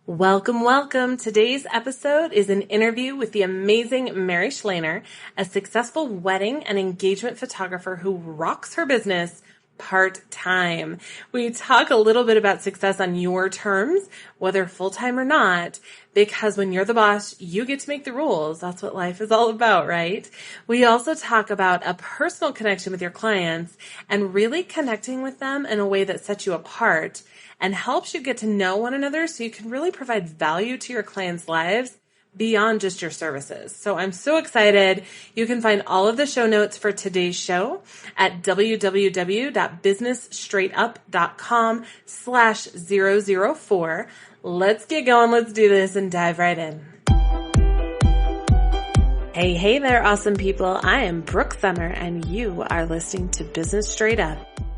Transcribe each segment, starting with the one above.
Welcome, welcome. Today's episode is an interview with the amazing Mary Schlener, a successful wedding and engagement photographer who rocks her business part-time. We talk a little bit about success on your terms, whether full-time or not, because when you're the boss, you get to make the rules. That's what life is all about, right? We also talk about a personal connection with your clients and really connecting with them in a way that sets you apart and helps you get to know one another so you can really provide value to your clients' lives beyond just your services. So I'm so excited. You can find all of the show notes for today's show at www.businessstraightup.com/004. Let's get going. Let's do this and dive right in. Hey there, awesome people. I am Brooke Summer, and you are listening to Business Straight Up,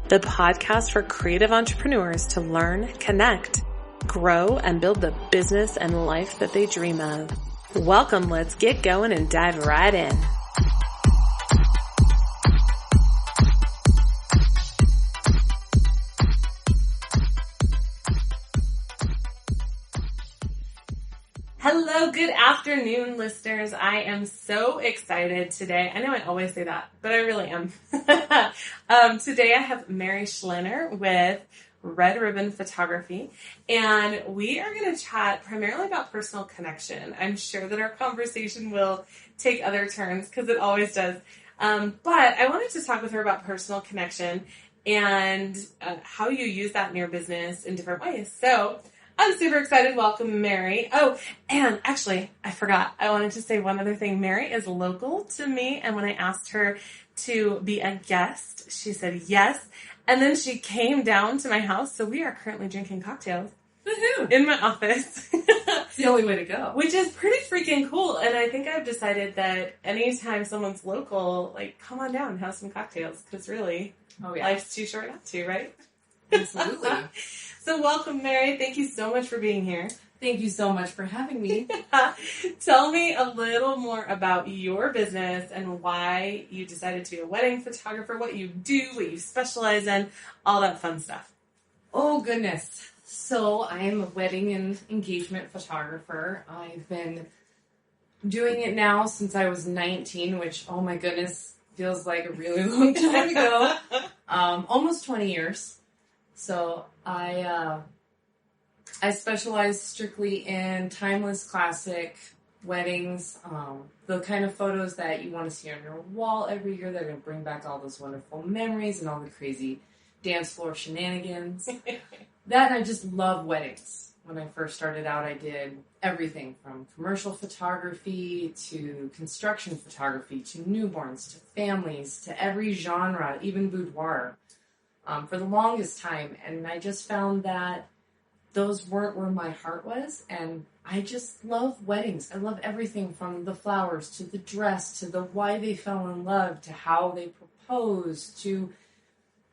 the podcast for creative entrepreneurs to learn, connect, grow, and build the business and life that they dream of. Welcome, let's get going and dive right in. Hello, good afternoon, listeners. I am so excited today. I know I always say that, but I really am. Today I have Mary Schlener with Red Ribbon Photography, and we are going to chat primarily about personal connection. I'm sure that our conversation will take other turns because it always does. But I wanted to talk with her about personal connection and how you use that in your business in different ways. So I'm super excited. Welcome, Mary. Oh, and actually, I forgot. I wanted to say one other thing. Mary is local to me, and when I asked her to be a guest, she said yes. And then she came down to my house, so we are currently drinking cocktails. Woohoo! In my office. It's the only way to go. Which is pretty freaking cool, and I think I've decided that anytime someone's local, like, come on down and have some cocktails, because really, life's too short not to, right? Absolutely. So welcome, Mary. Thank you so much for being here. Thank you so much for having me. Tell me a little more about your business and why you decided to be a wedding photographer, what you do, what you specialize in, all that fun stuff. Oh, goodness. So I am a wedding and engagement photographer. I've been doing it now since I was 19, which, oh my goodness, feels like a really long time ago. Almost 20 years. So I specialize strictly in timeless classic weddings, the kind of photos that you want to see on your wall every year that are going to bring back all those wonderful memories and all the crazy dance floor shenanigans. That, and I just love weddings. When I first started out, I did everything from commercial photography to construction photography to newborns to families to every genre, even boudoir. For the longest time, and I just found that those weren't where my heart was, and I just love weddings. I love everything from the flowers to the dress to the why they fell in love to how they proposed to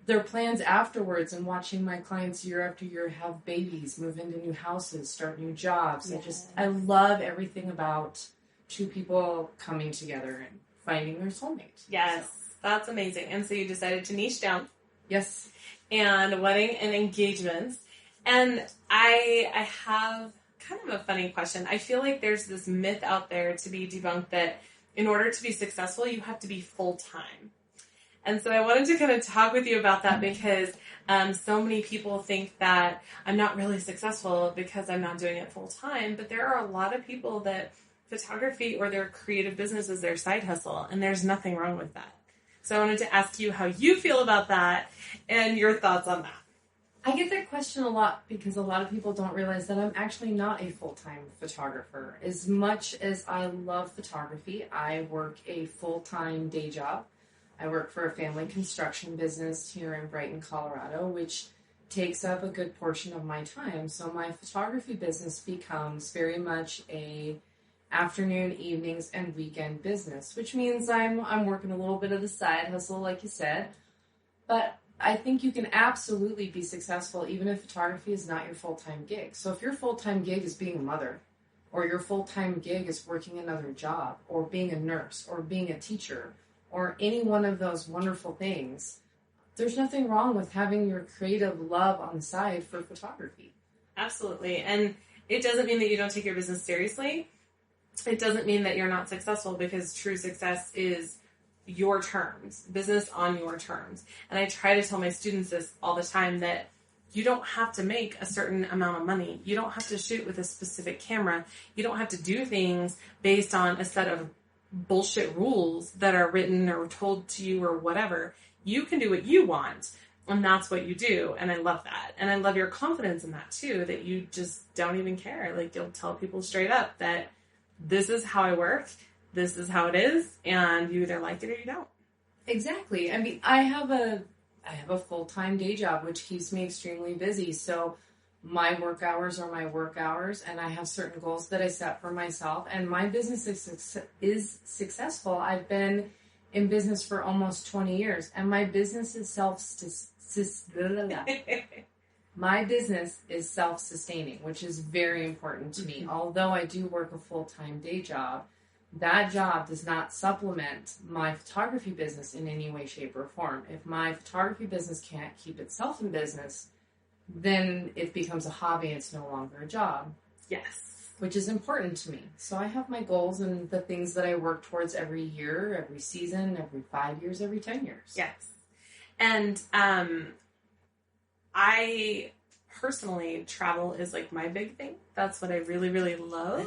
their plans afterwards, and watching my clients year after year have babies, move into new houses, start new jobs. Yes. I love everything about two people coming together and finding their soulmate. Yes, that's amazing. And so you decided to niche down. Yes. And wedding and engagements. And I have kind of a funny question. I feel like there's this myth out there to be debunked that in order to be successful, you have to be full-time. And so I wanted to kind of talk with you about that because so many people think that I'm not really successful because I'm not doing it full-time. But there are a lot of people that photography or their creative business is their side hustle, and there's nothing wrong with that. So I wanted to ask you how you feel about that and your thoughts on that. I get that question a lot because a lot of people don't realize that I'm actually not a full-time photographer. As much as I love photography, I work a full-time day job. I work for a family construction business here in Brighton, Colorado, which takes up a good portion of my time. So my photography business becomes very much a afternoon, evenings, and weekend business, which means I'm working a little bit of the side hustle, like you said. But I think you can absolutely be successful even if photography is not your full-time gig. So if your full-time gig is being a mother, or your full-time gig is working another job, or being a nurse, or being a teacher, or any one of those wonderful things, there's nothing wrong with having your creative love on the side for photography. Absolutely. And It doesn't mean that you don't take your business seriously. It doesn't mean that you're not successful, because true success is your terms, business on your terms. And I try to tell my students this all the time, that you don't have to make a certain amount of money. You don't have to shoot with a specific camera. You don't have to do things based on a set of bullshit rules that are written or told to you or whatever. You can do what you want, and that's what you do. And I love that. And I love your confidence in that too, that you just don't even care. Like, you'll tell people straight up that this is how I work, this is how it is, and you either like it or you don't. Exactly. I mean, I have a full-time day job, which keeps me extremely busy. So my work hours are my work hours, and I have certain goals that I set for myself, and my business is successful. I've been in business for almost 20 years, and my business is self-sustaining, which is very important to me. Although I do work a full-time day job, that job does not supplement my photography business in any way, shape, or form. If my photography business can't keep itself in business, then it becomes a hobby and it's no longer a job. Yes. Which is important to me. So I have my goals and the things that I work towards every year, every season, every 5 years, every 10 years. Yes. And I personally, travel is like my big thing. That's what I really, really love. I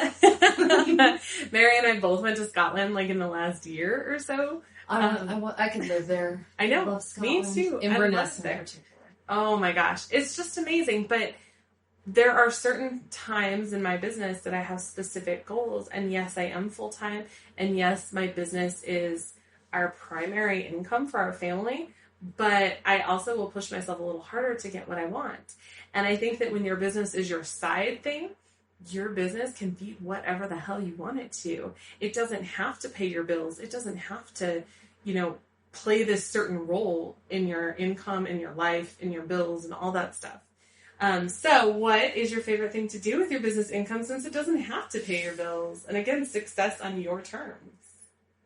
love travel. Mary and I both went to Scotland like in the last year or so. I could live there. I know. I love Scotland. Me too. Inverness in particular. Oh my gosh. It's just amazing. But there are certain times in my business that I have specific goals. And yes, I am full-time. And yes, my business is our primary income for our family. But I also will push myself a little harder to get what I want. And I think that when your business is your side thing, your business can be whatever the hell you want it to. It doesn't have to pay your bills. It doesn't have to, play this certain role in your income, in your life, in your bills, and all that stuff. So what is your favorite thing to do with your business income, since it doesn't have to pay your bills? And again, success on your terms.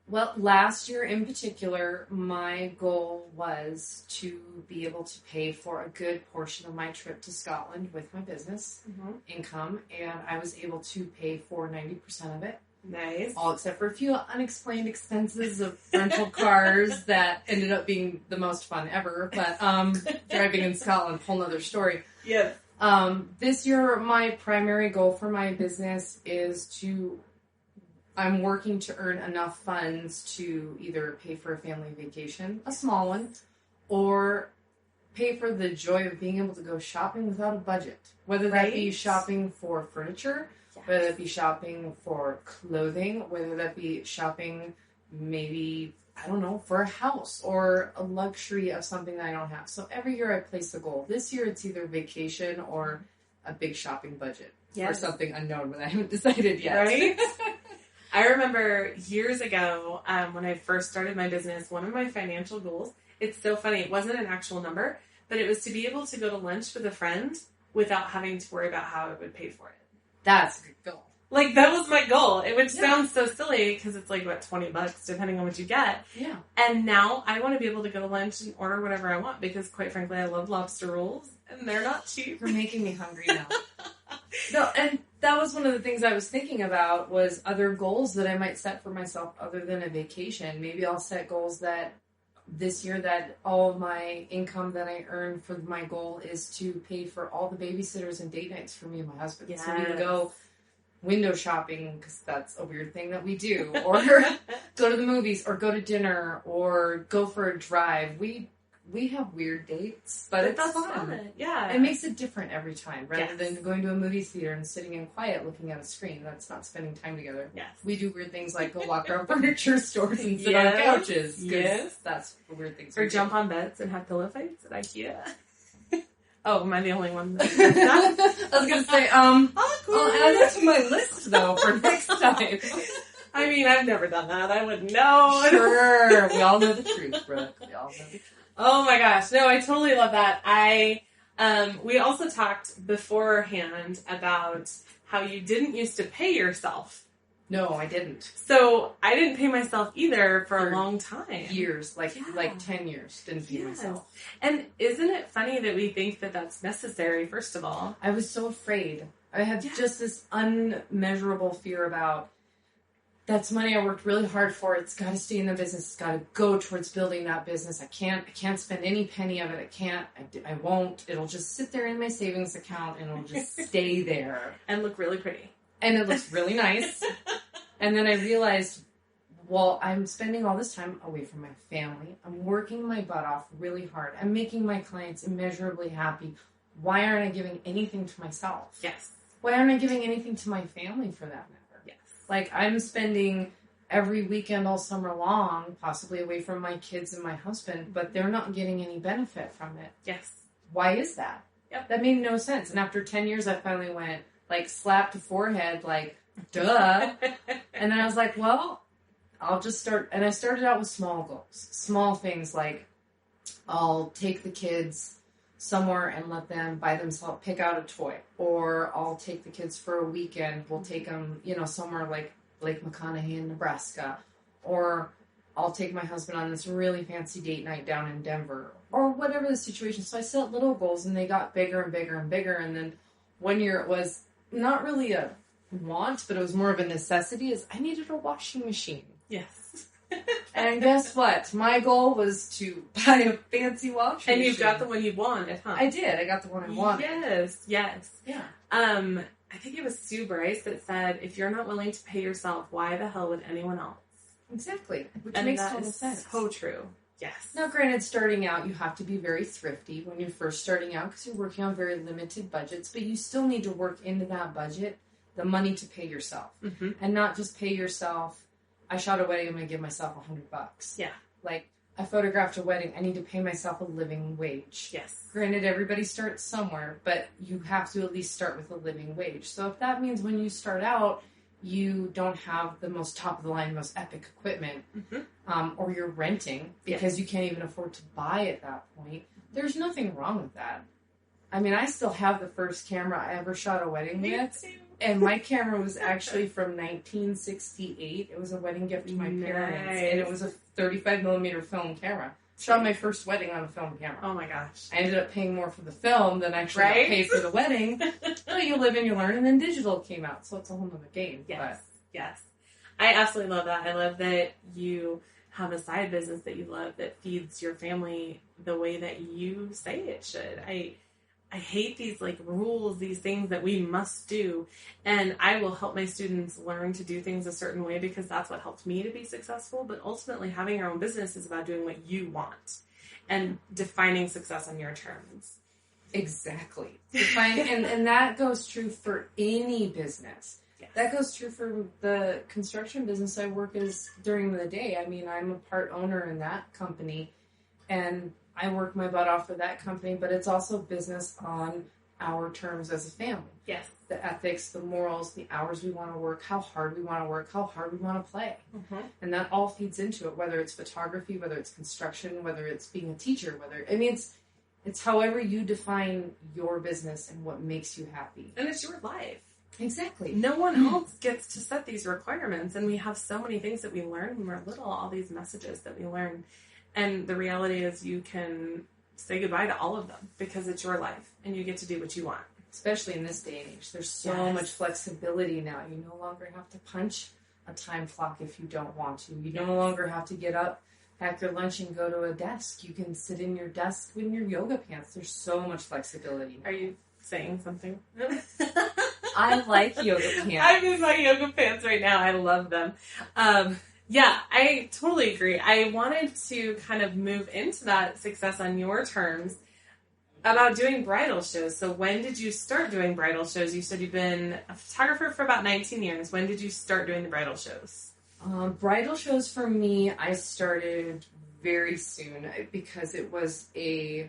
Well, last year in particular, my goal was to be able to pay for a good portion of my trip to Scotland with my business income, and I was able to pay for 90% of it. Nice. All except for a few unexplained expenses of rental cars that ended up being the most fun ever. But driving in Scotland, whole nother story. Yeah. This year, my primary goal for my business is I'm working to earn enough funds to either pay for a family vacation, a small one, or pay for the joy of being able to go shopping without a budget. Whether that be shopping for furniture, whether that be shopping for clothing, whether that be shopping maybe, I don't know, for a house or a luxury of something that I don't have. So every year I place a goal. This year it's either vacation or a big shopping budget or something unknown, but I haven't decided yet. Right? I remember years ago when I first started my business, one of my financial goals, it's so funny, it wasn't an actual number, but it was to be able to go to lunch with a friend without having to worry about how I would pay for it. That's a good goal. Like, that was my goal. It would sound so silly because it's like, what, $20 depending on what you get. Yeah. And now I want to be able to go to lunch and order whatever I want because, quite frankly, I love lobster rolls and they're not cheap. You're making me hungry now. No, and that was one of the things I was thinking about was other goals that I might set for myself other than a vacation. Maybe I'll set goals that this year that all of my income that I earn for my goal is to pay for all the babysitters and date nights for me and my husband. Yes. So we can go window shopping, because that's a weird thing that we do, or go to the movies, or go to dinner, or go for a drive. We have weird dates, but it's fun. Yeah. It makes it different every time, rather than going to a movie theater and sitting in quiet looking at a screen. That's not spending time together. Yes. We do weird things like go walk around furniture stores and sit on couches. Yes. That's weird things. Or jump on beds and have pillow fights at IKEA. Oh, am I the only one that I was going to say, I'll add that to my list, though, for next time. I mean, I've never done that. I wouldn't know. Sure. We all know the truth, Brooke. We all know the truth. Oh my gosh. No, I totally love that. We also talked beforehand about how you didn't used to pay yourself. No, I didn't. So I didn't pay myself either for a long time. Years, like 10 years, didn't pay myself. And isn't it funny that we think that that's necessary, first of all? I was so afraid I had just this unmeasurable fear about, that's money I worked really hard for. It's got to stay in the business. It's got to go towards building that business. I can't spend any penny of it. I won't. It'll just sit there in my savings account and it'll just stay there. And look really pretty. And it looks really nice. And then I realized, well, I'm spending all this time away from my family. I'm working my butt off really hard. I'm making my clients immeasurably happy. Why aren't I giving anything to myself? Yes. Why aren't I giving anything to my family for that matter? Yes. Like, I'm spending every weekend all summer long, possibly away from my kids and my husband, but they're not getting any benefit from it. Yes. Why is that? Yep. That made no sense. And after 10 years, I finally went, like, slapped the forehead, like, duh. And then I was like, well, I'll just start. And I started out with small goals. Small things like, I'll take the kids somewhere and let them by themselves pick out a toy. Or I'll take the kids for a weekend. We'll take them, somewhere like Lake McConaughey in Nebraska. Or I'll take my husband on this really fancy date night down in Denver. Or whatever the situation. So I set little goals and they got bigger and bigger and bigger. And then one year it was not really a want, but it was more of a necessity, is I needed a washing machine. Yes. And guess what? My goal was to buy a fancy washing machine. And you got the one you wanted, huh? I did. I got the one I wanted. Yes. Yeah. I think it was Sue Bryce that said, if you're not willing to pay yourself, why the hell would anyone else? Exactly. Which and makes that total is sense. so true. Yes. Now, granted, starting out, you have to be very thrifty when you're first starting out because you're working on very limited budgets, but you still need to work into that budget the money to pay yourself. Mm-hmm. And not just pay yourself, I shot a wedding, I'm going to give myself $100. Yeah. Like, I photographed a wedding, I need to pay myself a living wage. Yes. Granted, everybody starts somewhere, but you have to at least start with a living wage. So if that means when you start out, you don't have the most top-of-the-line, most epic equipment, or you're renting because you can't even afford to buy at that point, there's nothing wrong with that. I mean, I still have the first camera I ever shot a wedding with. Too. And my camera was actually from 1968. It was a wedding gift to my parents. And it was a 35mm film camera. Shot my first wedding on a film camera. Oh my gosh. I ended up paying more for the film than actually paid for the wedding. But you live and you learn. And then digital came out. So it's a whole nother game. Yes. Yes. I absolutely love that. I love that you have a side business that you love that feeds your family the way that you say it should. I hate these rules, these things that we must do. And I will help my students learn to do things a certain way because that's what helped me to be successful. But ultimately, having your own business is about doing what you want and defining success on your terms. Exactly. And that goes true for any business. Yes. That goes true for the construction business I work as during the day. I mean, I'm a part owner in that company. And I work my butt off for that company, but it's also business on our terms as a family. Yes. The ethics, the morals, the hours we want to work, how hard we want to work, how hard we want to play. Mm-hmm. And that all feeds into it, whether it's photography, whether it's construction, whether it's being a teacher, it's however you define your business and what makes you happy. And it's your life. Exactly. No one else gets to set these requirements, and we have so many things that we learn when we're little, all these messages that we learn. And the reality is you can say goodbye to all of them because it's your life and you get to do what you want. Especially in this day and age. There's so much flexibility now. You no longer have to punch a time clock if you don't want to. You no longer have to get up, pack your lunch, and go to a desk. You can sit in your desk in your yoga pants. There's so much flexibility. Are you saying something? I like yoga pants. I'm in my yoga pants right now. I love them. Yeah, I totally agree. I wanted to kind of move into that success on your terms about doing bridal shows. So when did you start doing bridal shows? You said you've been a photographer for about 19 years. When did you start doing the bridal shows? Bridal shows for me, I started very soon because it was a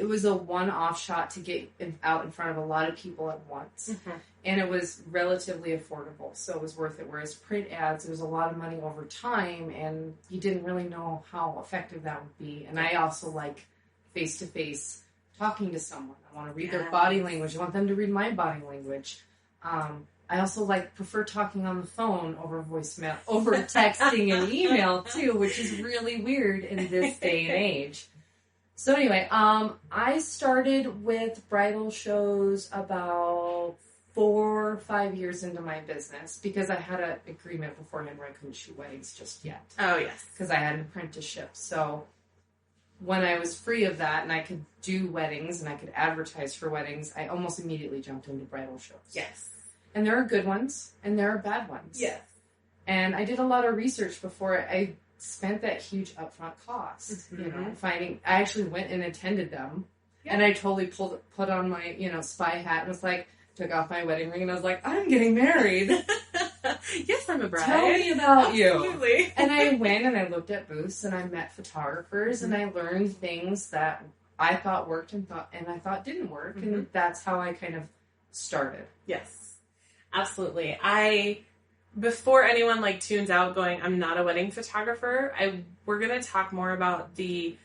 one-off shot to get out in front of a lot of people at once. Mm-hmm. And it was relatively affordable, so it was worth it. Whereas print ads, it was a lot of money over time, and you didn't really know how effective that would be. And I also like face-to-face talking to someone. I want to read their body language. I want them to read my body language. I also prefer talking on the phone over voicemail, over texting and email too, which is really weird in this day and age. So anyway, I started with bridal shows about 4 or 5 years into my business because I had an agreement beforehand where I couldn't shoot weddings just yet. Oh, yes. Because I had an apprenticeship. So when I was free of that and I could do weddings and I could advertise for weddings, I almost immediately jumped into bridal shows. Yes. And there are good ones and there are bad ones. Yes. And I did a lot of research before I spent that huge upfront cost. Mm-hmm. You know, I actually went and attended them. Yeah. And I totally put on my, spy hat and was like, took off my wedding ring and I was like, I'm getting married. Yes, I'm a bride. Tell me about Absolutely. you. And I went and I looked at booths and I met photographers and I learned things that I thought worked and I thought didn't work. Mm-hmm. And that's how I kind of started. Yes, absolutely. Before anyone tunes out going, I'm not a wedding photographer, we're going to talk more about the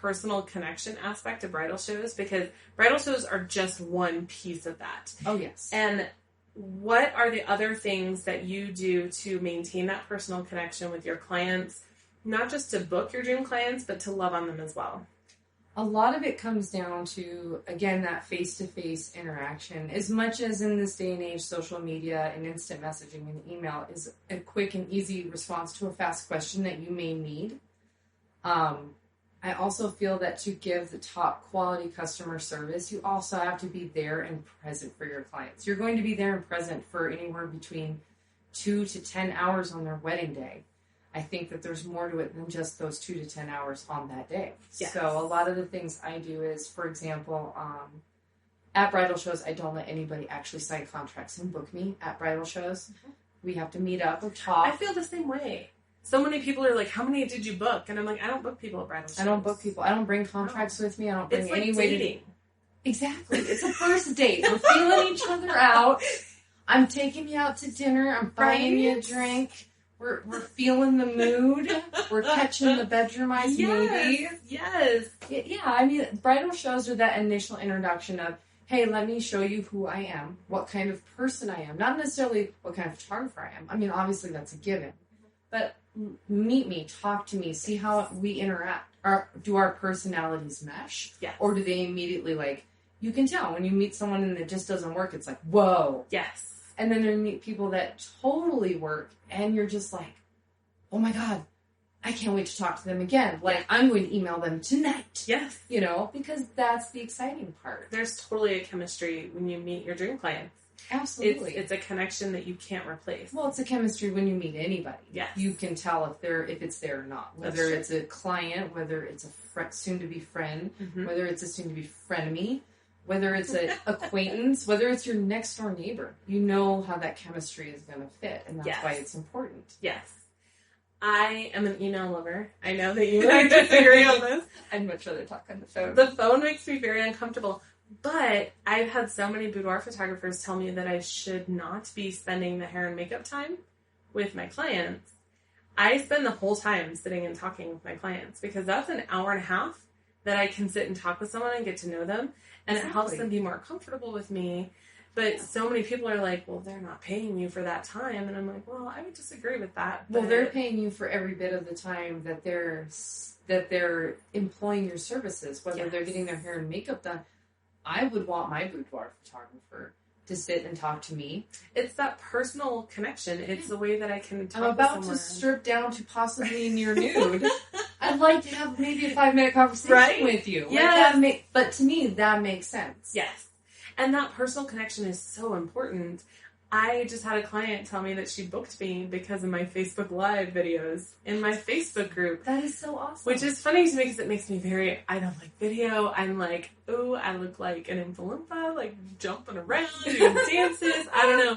personal connection aspect of bridal shows, because bridal shows are just one piece of that. Oh, yes. And what are the other things that you do to maintain that personal connection with your clients, not just to book your dream clients, but to love on them as well? A lot of it comes down to, again, that face-to-face interaction. As much as in this day and age, social media and instant messaging and email is a quick and easy response to a fast question that you may need. I also feel that to give the top quality customer service, you also have to be there and present for your clients. You're going to be there and present for anywhere between 2 to 10 hours on their wedding day. I think that there's more to it than just those 2 to 10 hours on that day. Yes. So a lot of the things I do is, for example, at bridal shows, I don't let anybody actually sign contracts and book me at bridal shows. Mm-hmm. We have to meet up or talk. I feel the same way. So many people are like, how many did you book? And I'm like, I don't book people at bridal shows. I don't book people. I don't bring contracts with me. I don't bring it's like any way dating. Exactly. It's a first date. We're feeling each other out. I'm taking you out to dinner. I'm buying you a drink. We're feeling the mood. We're catching the bedroom eyes, maybe. Yes. Yeah, I mean, bridal shows are that initial introduction of, hey, let me show you who I am, what kind of person I am. Not necessarily what kind of photographer I am. I mean, obviously that's a given. But meet me, talk to me, see how we interact. Do our personalities mesh? Yes. Or do they immediately, you can tell when you meet someone and it just doesn't work, it's like, whoa. Yes. And then you meet people that totally work and you're just like, oh my God, I can't wait to talk to them again. I'm going to email them tonight. Yes. Because that's the exciting part. There's totally a chemistry when you meet your dream clients. Absolutely. It's a connection that you can't replace. Well, it's a chemistry when you meet anybody. Yes. You can tell if it's there or not. Whether it's a client, whether it's a soon-to-be friend, mm-hmm. whether it's a soon-to-be frenemy, whether it's an acquaintance, whether it's your next-door neighbor. You know how that chemistry is going to fit, and that's why it's important. Yes. I am an email lover. I know that you and I disagree on this. I'd much rather talk on the phone. The phone makes me very uncomfortable. But I've had so many boudoir photographers tell me that I should not be spending the hair and makeup time with my clients. I spend the whole time sitting and talking with my clients because that's an hour and a half that I can sit and talk with someone and get to know them. And It helps them be more comfortable with me. But so many people are like, well, they're not paying you for that time. And I'm like, well, I would disagree with that. Well, they're paying you for every bit of the time that they're employing your services, whether they're getting their hair and makeup done. I would want my boudoir photographer to sit and talk to me. It's that personal connection. It's the way that I can talk I'm about with someone. to strip down to possibly near nude. I'd like to have maybe a 5-minute conversation with you. Yeah. But to me, that makes sense. Yes. And that personal connection is so important. I just had a client tell me that she booked me because of my Facebook Live videos in my Facebook group. That is so awesome. Which is funny to me because it makes me I don't like video. I'm like, oh, I look like an Oompa jumping around, doing dances. I don't know.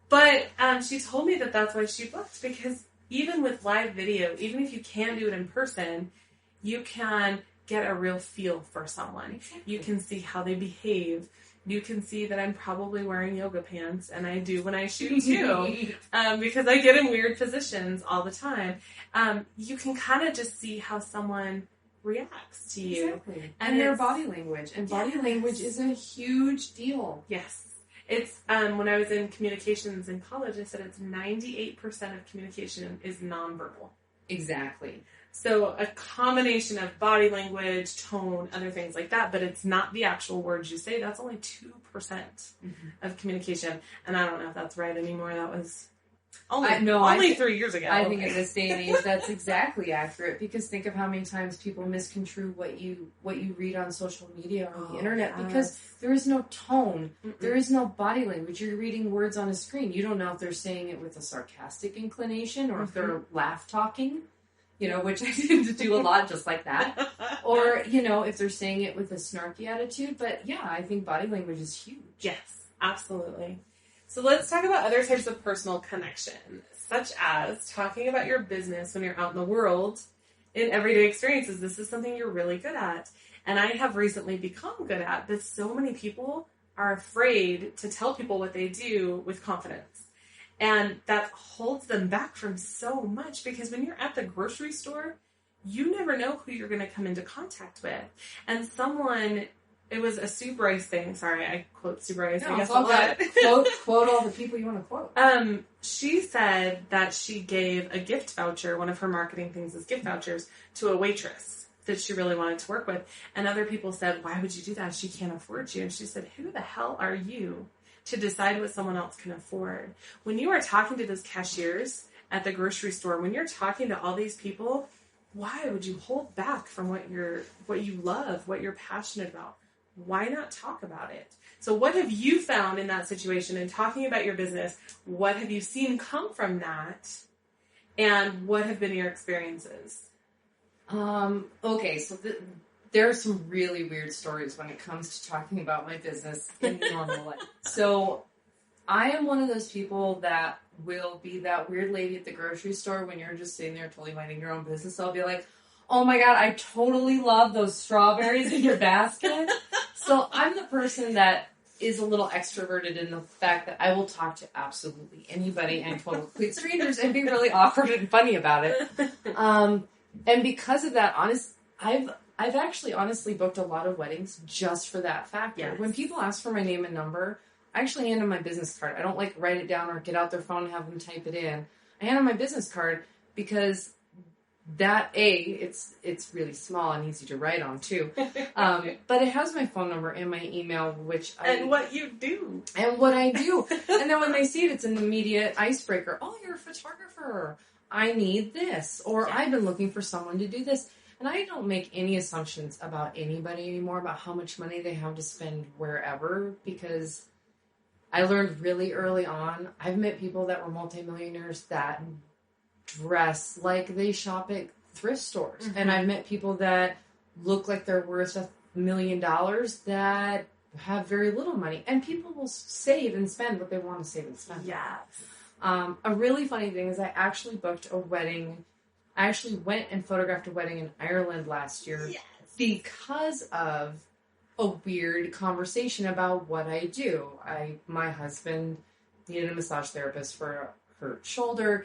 But she told me that that's why she booked, because even with live video, even if you can't do it in person, you can get a real feel for someone. Exactly. You can see how they behave. You can see that I'm probably wearing yoga pants, and I do when I shoot too, because I get in weird positions all the time. You can kind of just see how someone reacts to you. Exactly. And their body language. And body language is a huge deal. Yes. It's, when I was in communications in college, I said it's 98% of communication is nonverbal. Exactly. So a combination of body language, tone, other things like that, but it's not the actual words you say. That's only 2% of communication. And I don't know if that's right anymore. That was only 3 years ago. I think in this day and age, that's exactly accurate, because think of how many times people misconstrue what you read on social media or on the internet, because there is no tone, there is no body language. You're reading words on a screen. You don't know if they're saying it with a sarcastic inclination or if they're laugh talking, which I tend to do a lot, just like that, or if they're saying it with a snarky attitude. But yeah, I think body language is huge. Yes, absolutely. So let's talk about other types of personal connection, such as talking about your business when you're out in the world in everyday experiences. This is something you're really good at. And I have recently become good at, but so many people are afraid to tell people what they do with confidence. And that holds them back from so much, because when you're at the grocery store, you never know who you're going to come into contact with. And it was a Sue Bryce thing. Sorry, I quote Sue Bryce. No, I guess a lot. Quote all the people you want to quote. She said that she gave a gift voucher. One of her marketing things is gift vouchers to a waitress that she really wanted to work with. And other people said, "Why would you do that? She can't afford you." And she said, "Who the hell are you to decide what someone else can afford?" When you are talking to those cashiers at the grocery store, when you're talking to all these people, why would you hold back from what you love, what you're passionate about? Why not talk about it? So what have you found in that situation in talking about your business? What have you seen come from that? And what have been your experiences? Okay, so there are some really weird stories when it comes to talking about my business in normal life. So I am one of those people that will be that weird lady at the grocery store when you're just sitting there totally minding your own business. I'll be like, "Oh my God, I totally love those strawberries in your basket." So I'm the person that is a little extroverted in the fact that I will talk to absolutely anybody and total complete strangers and be really awkward and funny about it. And because of that, I've actually honestly booked a lot of weddings just for that factor. Yes. When people ask for my name and number, I actually hand them my business card. I don't write it down or get out their phone and have them type it in. I hand them my business card because that it's really small and easy to write on too, but it has my phone number and my email, and what you do and what I do. And then when they see it, it's an immediate icebreaker. "Oh, you're a photographer. I need this," or "I've been looking for someone to do this." And I don't make any assumptions about anybody anymore about how much money they have to spend wherever, because I learned really early on. I've met people that were multimillionaires that dress like they shop at thrift stores. And I've met people that look like they're worth $1 million that have very little money. And people will save and spend what they want to save and spend. Yes. A really funny thing is I actually booked a wedding. I actually went and photographed a wedding in Ireland last year because of a weird conversation about what I do. My husband needed a massage therapist for a hurt shoulder.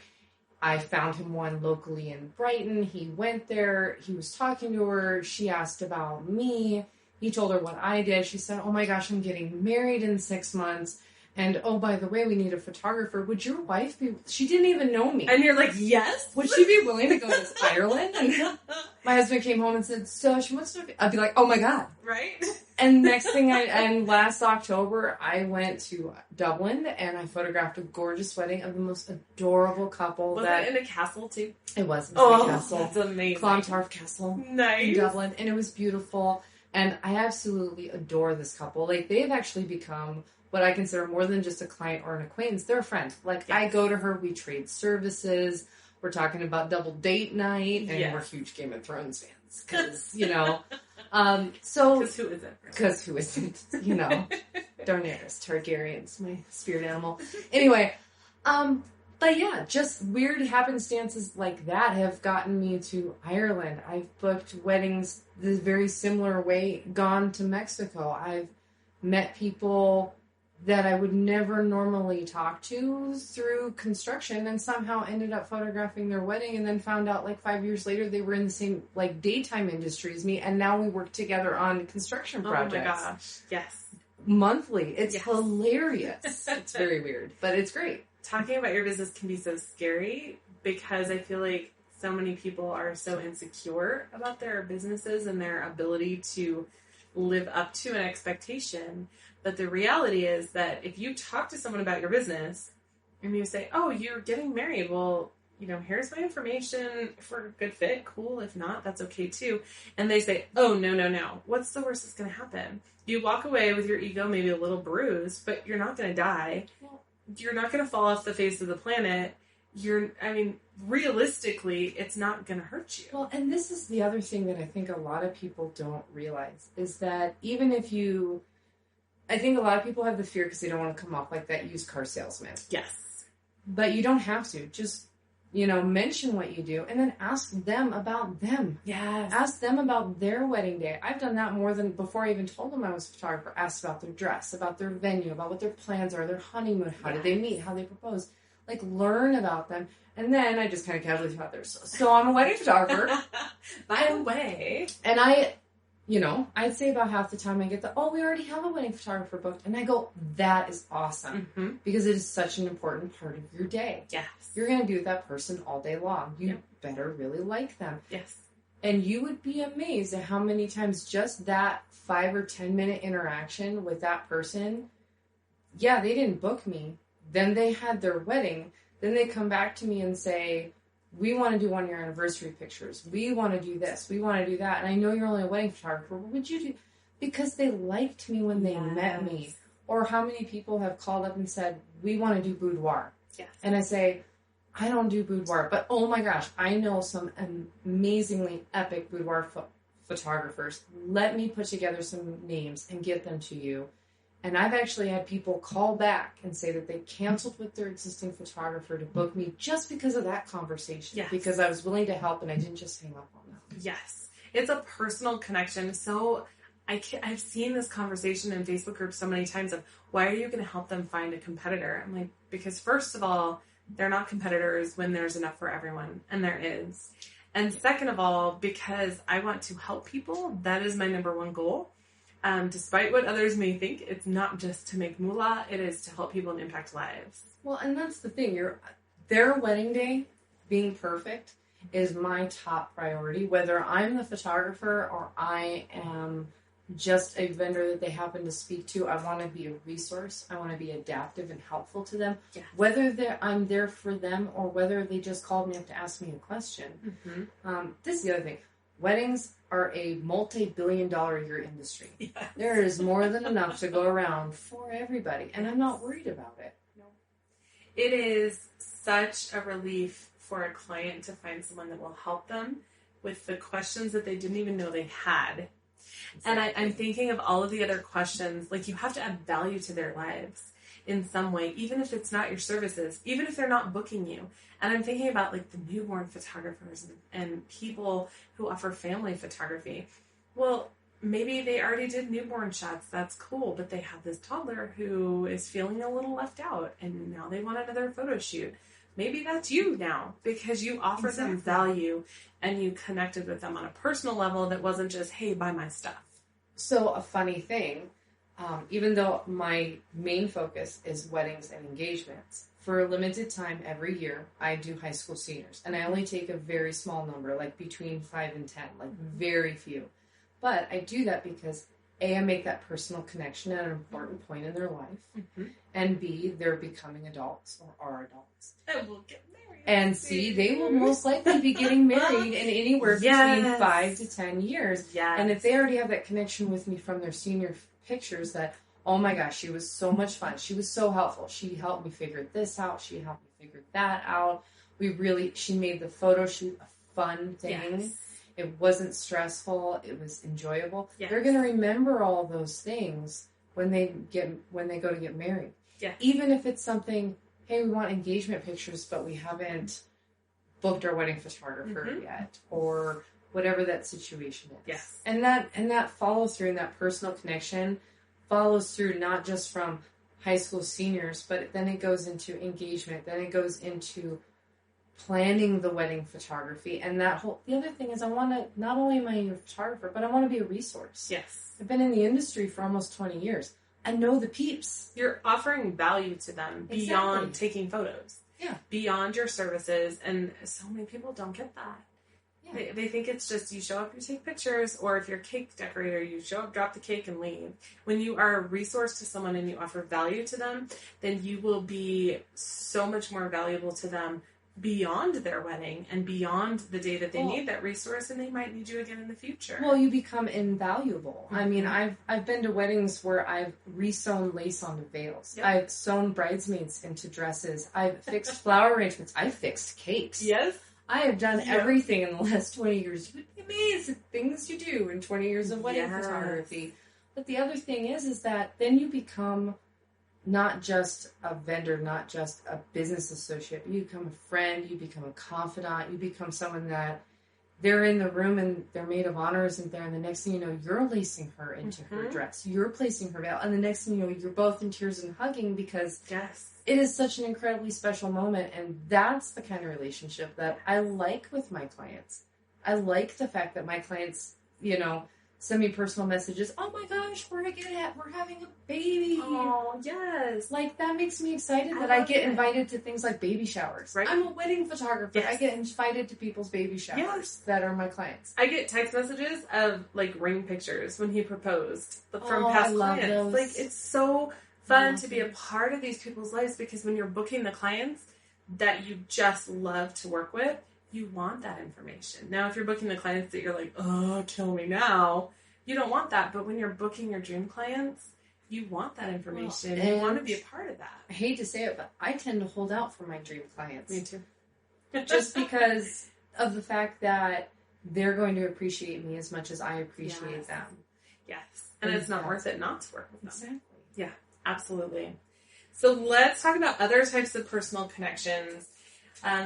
I found him one locally in Brighton. He went there. He was talking to her. She asked about me. He told her what I did. She said, "Oh my gosh, I'm getting married in 6 months. And oh, by the way, we need a photographer. Would your wife be..." She didn't even know me. And you're like, "Yes." "Would she be willing to go to Ireland?" And my husband came home and said, "So she wants to..." I'd be like, "Oh my God." Right? And next thing and last October, I went to Dublin and I photographed a gorgeous wedding of the most adorable couple. Was it in a castle too? It was in a castle. That's amazing. Clontarf Castle. Nice. In Dublin. And it was beautiful. And I absolutely adore this couple. Like, they've actually become what I consider more than just a client or an acquaintance. They're a friend. Like, I go to her, we trade services. We're talking about double date night. And we're huge Game of Thrones fans. Because, Because who isn't? Because who isn't? Daenerys Targaryen's my spirit animal. Anyway, but yeah, just weird happenstances like that have gotten me to Ireland. I've booked weddings the very similar way, gone to Mexico. I've met people that I would never normally talk to through construction and somehow ended up photographing their wedding, and then found out 5 years later they were in the same daytime industry as me, and now we work together on construction projects. Oh my gosh. Yes. Monthly. It's hilarious. It's very weird, but it's great. Talking about your business can be so scary because I feel like so many people are so insecure about their businesses and their ability to live up to an expectation. But the reality is that if you talk to someone about your business and you say, oh, you're getting married, well, here's my information. If we're a good fit, cool. If not, that's okay too. And they say, oh, no. What's the worst that's going to happen? You walk away with your ego maybe a little bruised, but you're not going to die. You're not going to fall off the face of the planet. Realistically, it's not going to hurt you. Well, and this is the other thing that I think a lot of people don't realize is that even if I think a lot of people have the fear because they don't want to come off like that used car salesman. Yes. But you don't have to. Just, mention what you do and then ask them about them. Yes. Ask them about their wedding day. I've done that more than before I even told them I was a photographer. Asked about their dress, about their venue, about what their plans are, their honeymoon, how did they meet, how they proposed. Like, learn about them. And then I just kind of casually thought so I'm a wedding photographer. By the way. And I'd say about half the time I get we already have a wedding photographer booked. And I go, that is awesome. Mm-hmm. Because it is such an important part of your day. Yes. You're going to be with that person all day long. You better really like them. Yes. And you would be amazed at how many times just that 5 or 10 minute interaction with that person, they didn't book me. Then they had their wedding. Then they come back to me and say, we want to do 1 year anniversary pictures. We want to do this. We want to do that. And I know you're only a wedding photographer. What would you do? Because they liked me when they met me. Or how many people have called up and said, we want to do boudoir. Yes. And I say, I don't do boudoir. But oh my gosh, I know some amazingly epic boudoir photographers. Let me put together some names and get them to you. And I've actually had people call back and say that they canceled with their existing photographer to book me just because of that conversation. Yes. Because I was willing to help and I didn't just hang up on them. Yes. It's a personal connection. So I've seen this conversation in Facebook groups so many times of, why are you going to help them find a competitor? I'm like, because first of all, they're not competitors when there's enough for everyone. And there is. And second of all, because I want to help people, that is my number one goal. Despite what others may think, it's not just to make moolah, it is to help people and impact lives. Well, and that's the thing. Their wedding day being perfect is my top priority. Whether I'm the photographer or I am just a vendor that they happen to speak to, I want to be a resource. I want to be adaptive and helpful to them. Yes. Whether I'm there for them or whether they just called me up to ask me a question. Mm-hmm. This is the other thing. Weddings are a multi-billion-dollar-a-year industry. Yes. There is more than enough to go around for everybody, and I'm not worried about it. No. It is such a relief for a client to find someone that will help them with the questions that they didn't even know they had. Exactly. And I'm thinking of all of the other questions, like you have to add value to their lives in some way, even if it's not your services, even if they're not booking you. And I'm thinking about like the newborn photographers and people who offer family photography. Well, maybe they already did newborn shots. That's cool. But they have this toddler who is feeling a little left out and now they want another photo shoot. Maybe that's you now because you offered them value and you connected with them on a personal level that wasn't just, hey, buy my stuff. So a funny thing, even though my main focus is weddings and engagements, for a limited time every year, I do high school seniors. And I only take a very small number, like between 5 and 10, like very few. But I do that because A, I make that personal connection at an important point in their life. Mm-hmm. And B, they're becoming adults or are adults. And we'll get married. And C, they will most likely be getting married in anywhere between 5 to 10 years. Yes. And if they already have that connection with me from their senior pictures that, oh my gosh, she was so much fun. She was so helpful. She helped me figure this out. She helped me figure that out. She made the photo shoot a fun thing. Yes. It wasn't stressful. It was enjoyable. Yes. They're going to remember all those things when they go to get married. Yes. Even if it's something, hey, we want engagement pictures, but we haven't booked our wedding photographer yet, or whatever that situation is. Yes. And that follows through, and that personal connection follows through not just from high school seniors, but then it goes into engagement, then it goes into planning the wedding photography. And the other thing is I want to, not only am I a photographer, but I want to be a resource. Yes. I've been in the industry for almost 20 years. I know the peeps. You're offering value to them beyond taking photos. beyond your services. And so many people don't get that. Yeah. They think it's just you show up, you take pictures, or if you're a cake decorator, you show up, drop the cake, and leave. When you are a resource to someone and you offer value to them, then you will be so much more valuable to them beyond their wedding and beyond the day that they need that resource, and they might need you again in the future. Well, you become invaluable. I mean, I've been to weddings where I've resewn lace onto veils. Yep. I've sewn bridesmaids into dresses. I've fixed flower arrangements. I've fixed cakes. Yes. I have done everything in the last 20 years. You'd be amazed at things you do in 20 years of wedding photography. But the other thing is that then you become not just a vendor, not just a business associate. You become a friend, you become a confidant, you become someone that they're in the room and their maid of honor isn't there, and the next thing you know, you're lacing her into her dress. You're placing her veil, and the next thing you know, you're both in tears and hugging because it is such an incredibly special moment, and that's the kind of relationship that I like with my clients. I like the fact that my clients, send me personal messages. Oh my gosh, we're having a baby. Oh, yes. Like, that makes me excited that I get invited to things like baby showers. Right. I'm a wedding photographer. Yes. I get invited to people's baby showers that are my clients. I get text messages of, like, ring pictures when he proposed from past clients. Those. Like, it's so fun to be a part of these people's lives, because when you're booking the clients that you just love to work with, you want that information. Now, if you're booking the clients that you're like, oh, kill me now, you don't want that. But when you're booking your dream clients, you want that information. And you want to be a part of that. I hate to say it, but I tend to hold out for my dream clients. Me too. Just because of the fact that they're going to appreciate me as much as I appreciate them. Yes. And it's not worth it not to work with them. Exactly. Yeah, absolutely. So let's talk about other types of personal connections,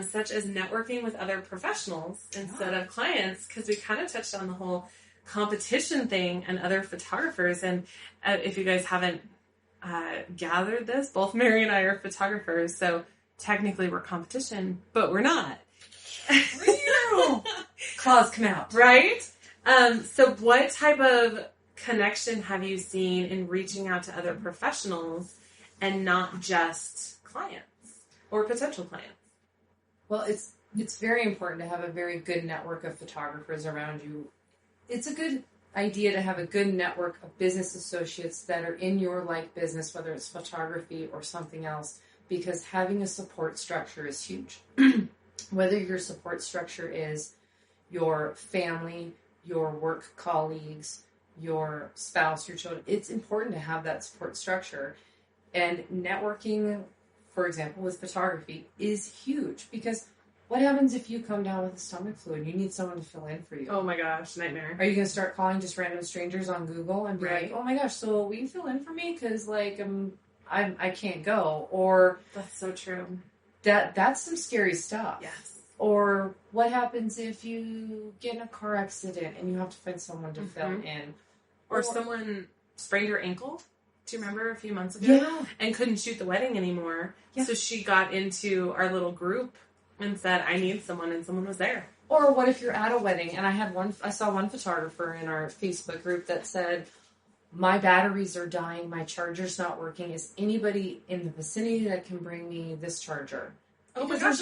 such as networking with other professionals instead of clients, because we kind of touched on the whole competition thing and other photographers. And if you guys haven't gathered this, both Mary and I are photographers, so technically we're competition, but we're not. Claws come out. Right? So what type of connection have you seen in reaching out to other professionals and not just clients or potential clients? Well, it's very important to have a very good network of photographers around you. It's a good idea to have a good network of business associates that are in your like business, whether it's photography or something else, because having a support structure is huge. Whether your support structure is your family, your work colleagues, your spouse, your children, it's important to have that support structure. And networking, for example, with photography is huge, because what happens if you come down with a stomach flu and you need someone to fill in for you? Oh my gosh, nightmare. Are you going to start calling just random strangers on Google and be like, oh my gosh, so will you fill in for me? Because, like, I can't go. Or that's so true. That's some scary stuff. Yes. Or what happens if you get in a car accident and you have to find someone to fill in? Or someone sprained her ankle. Do you remember a few months ago? Yeah. And couldn't shoot the wedding anymore. Yeah. So she got into our little group and said, I need someone, and someone was there. Or what if you're at a wedding, and I saw one photographer in our Facebook group that said, my batteries are dying, my charger's not working. Is anybody in the vicinity that can bring me this charger? Oh my gosh,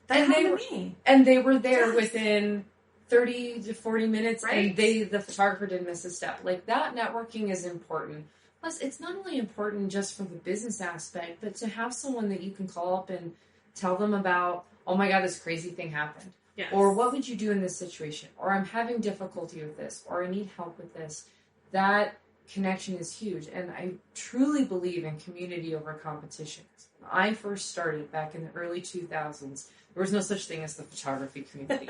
that happened to me. And they were there within 30 to 40 minutes, right. And the photographer didn't miss a step. Like, that networking is important. Plus, it's not only important just for the business aspect, but to have someone that you can call up and tell them about, oh my God, this crazy thing happened. Yes. Or what would you do in this situation? Or I'm having difficulty with this. Or I need help with this. That connection is huge. And I truly believe in community over competition. When I first started back in the early 2000s, there was no such thing as the photography community.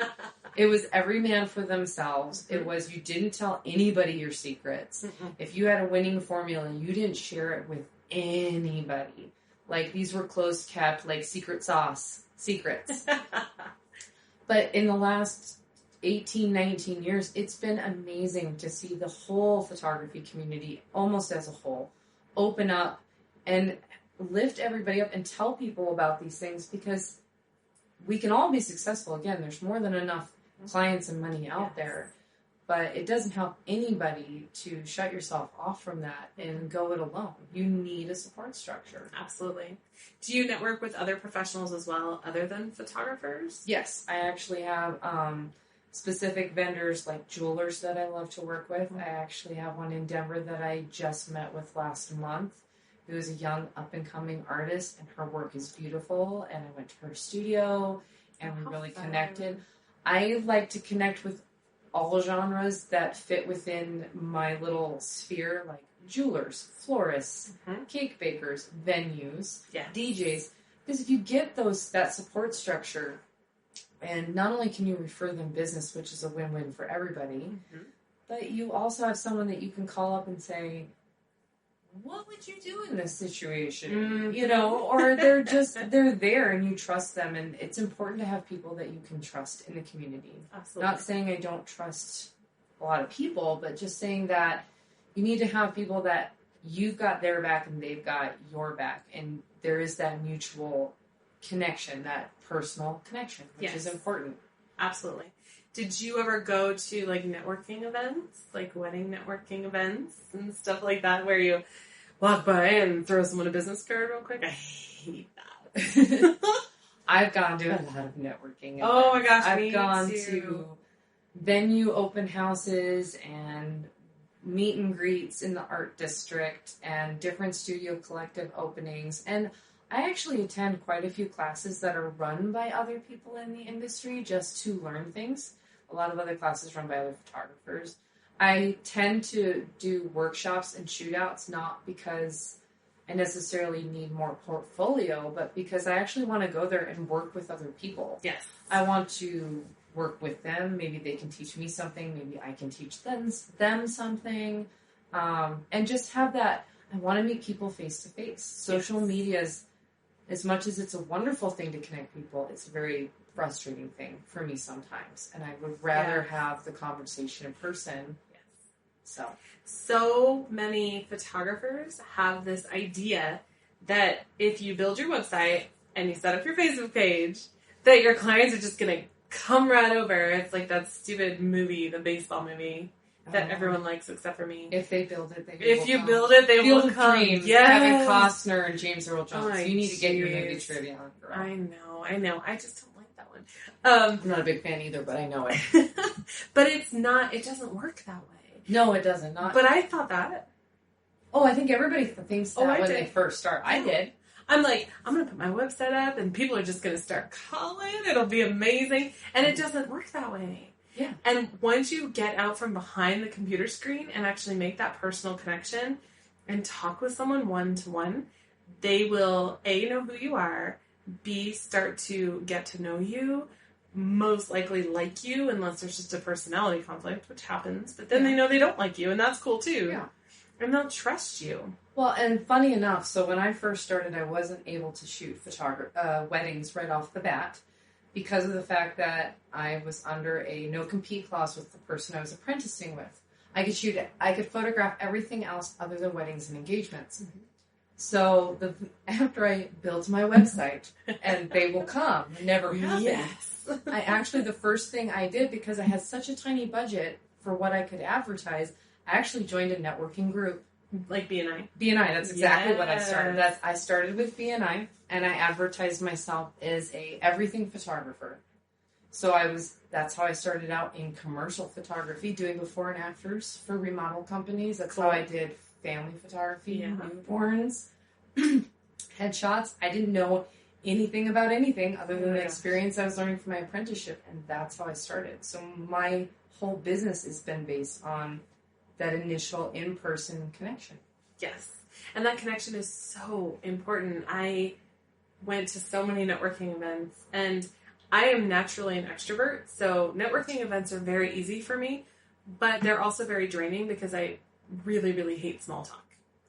It was every man for themselves. It was, you didn't tell anybody your secrets. If you had a winning formula, you didn't share it with anybody. Like, these were close kept, like, secret sauce secrets. But in the last 18, 19 years, it's been amazing to see the whole photography community, almost as a whole, open up and lift everybody up and tell people about these things, because we can all be successful. Again, there's more than enough clients and money out there. but it doesn't help anybody to shut yourself off from that and go it alone. You need a support structure. Absolutely. Do you network with other professionals as well, other than photographers? Yes, I actually have specific vendors like jewelers that I love to work with. I actually have one in Denver that I just met with last month, who is a young up-and-coming artist, and her work is beautiful, and I went to her studio, and we really connected. I like to connect with all genres that fit within my little sphere, like jewelers, florists, cake bakers, venues, DJs. Because if you get that support structure, and not only can you refer them business, which is a win-win for everybody, but you also have someone that you can call up and say, what would you do in this situation? You know, or they're there and you trust them. And it's important to have people that you can trust in the community. Absolutely. Not saying I don't trust a lot of people, but just saying that you need to have people that you've got their back and they've got your back. And there is that mutual connection, that personal connection, which is important. Absolutely. Did you ever go to like networking events, like wedding networking events and stuff like that, where you walk by and throw someone a business card real quick? I hate that. I've gone to a lot of networking events. Oh my gosh, I've gone to venue open houses and meet and greets in the art district and different studio collective openings. And I actually attend quite a few classes that are run by other people in the industry just to learn things. A lot of other classes run by other photographers. I tend to do workshops and shootouts, not because I necessarily need more portfolio, but because I actually want to go there and work with other people. Yes. I want to work with them. Maybe they can teach me something. Maybe I can teach them something. And just have that. I want to meet people face to face. Social media is, as much as it's a wonderful thing to connect people, it's a very frustrating thing for me sometimes. And I would rather have the conversation in person. Yes. So many photographers have this idea that if you build your website and you set up your Facebook page, that your clients are just going to come right over. It's like that stupid movie, the baseball movie, that everyone likes except for me. If they build it, they will If you come. build it, they Field will of come. Dreams, Yes. Kevin Costner and James Earl Jones. Oh, you need to get your geez. movie trivia on, girl. I know. I just don't like that one. I'm not a big fan either, but I know it. But it's not, it doesn't work that way. No, it doesn't. But I thought that. Oh, I think everybody thinks that when they first start. I did. I'm like, I'm going to put my website up and people are just going to start calling. It'll be amazing. And it doesn't work that way. Yeah. And once you get out from behind the computer screen and actually make that personal connection and talk with someone one-to-one, they will, A, know who you are, B, start to get to know you, most likely like you, unless there's just a personality conflict, which happens. But then they know they don't like you, and that's cool too. Yeah. And they'll trust you. Well, and funny enough, so when I first started, I wasn't able to shoot weddings right off the bat because of the fact that I was under a no-compete clause with the person I was apprenticing with. I could photograph everything else other than weddings and engagements. Mm-hmm. So after I built my website, and they will come, never happened. Yes. The first thing I did, because I had such a tiny budget for what I could advertise, I actually joined a networking group. Like BNI. BNI, that's exactly what I started. I started with BNI, and I advertised myself as a everything photographer. So that's how I started out in commercial photography, doing before and afters for remodel companies. That's how I did family photography, newborns, headshots. I didn't know anything about anything other than the experience I was learning from my apprenticeship, and that's how I started. So my whole business has been based on that initial in-person connection. Yes. And that connection is so important. I went to so many networking events, and I am naturally an extrovert, so networking events are very easy for me, but they're also very draining because I really, really hate small talk.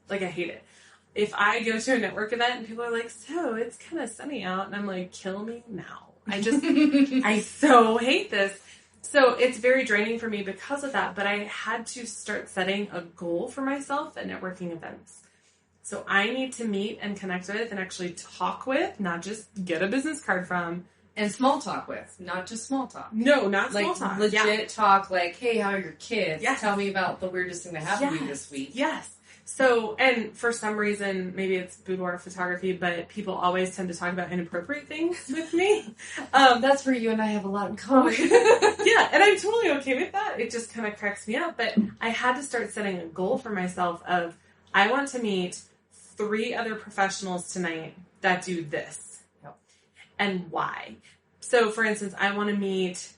Like, I hate it. If I go to a network event and people are like, so it's kind of sunny out, and I'm like, kill me now. I so hate this. So it's very draining for me because of that, but I had to start setting a goal for myself at networking events. So I need to meet and connect with and actually talk with, not just get a business card from, And small talk with, not just small talk. No, not small Like talk. legit talk, like, hey, how are your kids? Yes. Tell me about the weirdest thing that happened to you this week. Yes. So, and for some reason, maybe it's boudoir photography, but people always tend to talk about inappropriate things with me. That's where you and I have a lot in common. Yeah, and I'm totally okay with that. It just kind of cracks me up. But I had to start setting a goal for myself of, I want to meet 3 other professionals tonight that do this. Yep. And why? So, for instance, I want to meet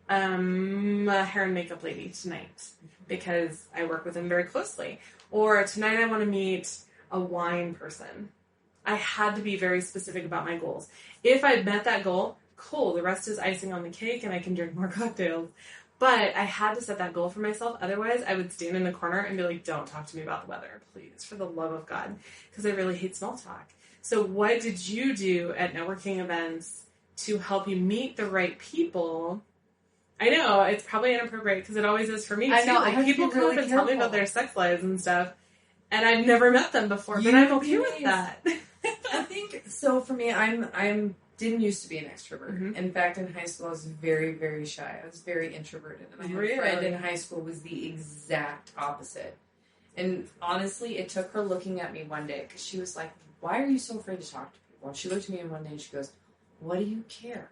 a hair and makeup lady tonight because I work with them very closely. Or tonight I want to meet a wine person. I had to be very specific about my goals. If I met that goal, cool, the rest is icing on the cake and I can drink more cocktails. But I had to set that goal for myself. Otherwise, I would stand in a corner and be like, don't talk to me about the weather, please, for the love of God. Because I really hate small talk. So what did you do at networking events to help you meet the right people? I know, it's probably inappropriate because it always is for me, too. I know, like, people come up and tell me about their sex lives and stuff, and I've never met them before, but I'm okay with that. I think, so for me, I'm didn't used to be an extrovert. Mm-hmm. In fact, in high school, I was very, very shy. I was very introverted. And I had a friend in high school who was the exact opposite. And honestly, it took her looking at me one day because she was like, why are you so afraid to talk to people? And she looked at me one day and she goes, what do you care?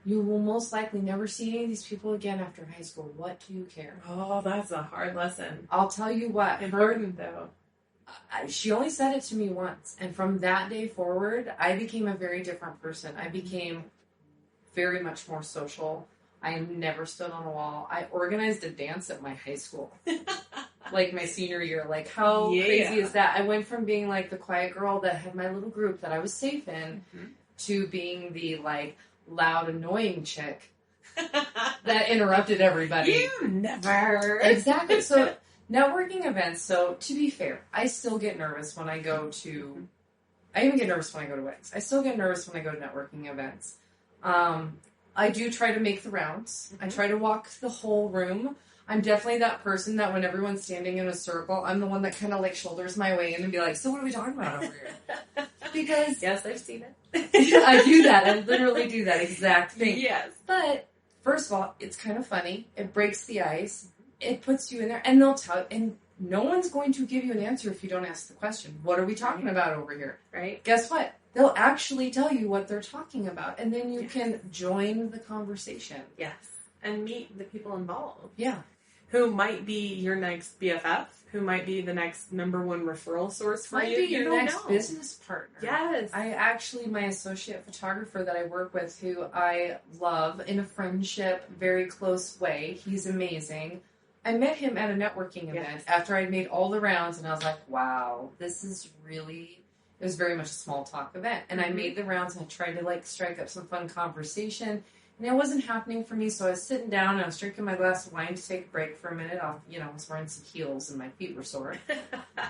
You will most likely never see any of these people again after high school. What do you care? Oh, that's a hard lesson. I'll tell you what. Important, though. She only said it to me once. And from that day forward, I became a very different person. I became very much more social. I never stood on a wall. I organized a dance at my high school. Like my senior year. Like, how crazy is that? I went from being like the quiet girl that had my little group that I was safe in to being the like loud, annoying chick that interrupted everybody. You never. Exactly. So networking events. So to be fair, I still get nervous when I go to, I even get nervous when I go to weddings. I still get nervous when I go to networking events. I do try to make the rounds. I try to walk the whole room. I'm definitely that person that when everyone's standing in a circle, I'm the one that kind of like shoulders my way in and be like, so what are we talking about over here? Because yes, I've seen it. I do that. I literally do that exact thing. Yes. But first of all, it's kind of funny. It breaks the ice. It puts you in there, and they'll tell. And no one's going to give you an answer if you don't ask the question. What are we talking about over here? Right. Guess what? They'll actually tell you what they're talking about, and then you can join the conversation. Yes. And meet the people involved. Yeah. Who might be your next BFF, who might be the next number 1 referral source for you. Might be your you next know. business partner. Yes. I actually, my associate photographer that I work with, who I love in a friendship, very close way, he's amazing. I met him at a networking event after I'd made all the rounds, and I was like, wow, this is really, it was very much a small talk event. And I made the rounds, and I tried to like strike up some fun conversation. And it wasn't happening for me, so I was sitting down and I was drinking my glass of wine to take a break for a minute. I was wearing some heels and my feet were sore.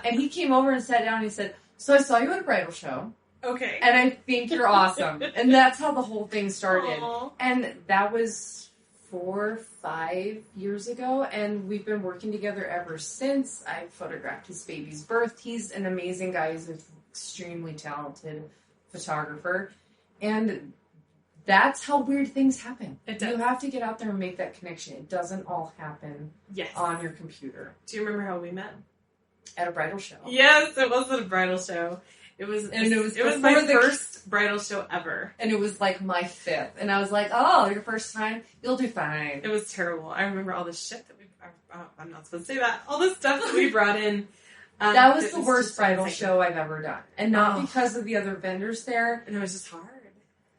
And he came over and sat down and he said, so I saw you at a bridal show. Okay. And I think you're awesome. And that's how the whole thing started. Aww. And that was 4-5 years ago, and we've been working together ever since. I photographed his baby's birth. He's an amazing guy. He's an extremely talented photographer. And that's how weird things happen. You have to get out there and make that connection. It doesn't all happen on your computer. Do you remember how we met? At a bridal show. Yes, it was at a bridal show. It was my first bridal show ever. And it was like my 5th. And I was like, oh, your first time? You'll do fine. It was terrible. I remember all the shit that I'm not supposed to say that. All the stuff that we brought in. That was the worst bridal show I've ever done. And not because of the other vendors there. And it was just hard.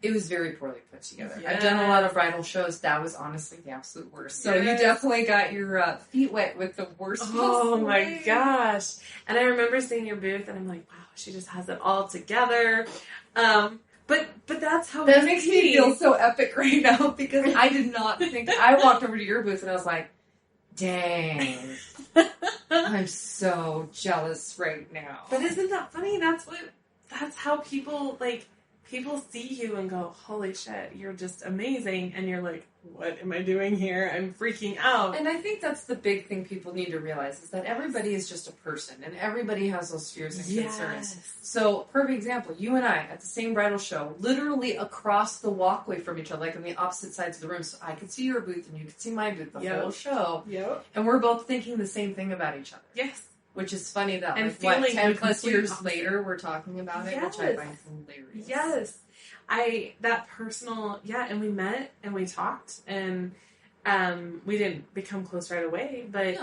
It was very poorly put together. Yes. I've done a lot of bridal shows. That was honestly the absolute worst. So you definitely got your feet wet with the worst. Oh my gosh. And I remember seeing your booth and I'm like, wow, she just has it all together. But that's how that makes me feel so epic right now because I did not think I walked over to your booth and I was like, dang. I'm so jealous right now. But isn't that funny? That's how people like people see you and go, holy shit, you're just amazing. And you're like, what am I doing here? I'm freaking out. And I think that's the big thing people need to realize is that everybody is just a person and everybody has those fears and concerns. So, perfect example, you and I at the same bridal show, literally across the walkway from each other, like on the opposite sides of the room. So I could see your booth and you could see my booth the whole show. Yep. And we're both thinking the same thing about each other. Yes. Which is funny that, and like, what, 10 plus years later, we're talking about it, yes. which I find hilarious. Yes. That personal, and we met and we talked and we didn't become close right away, but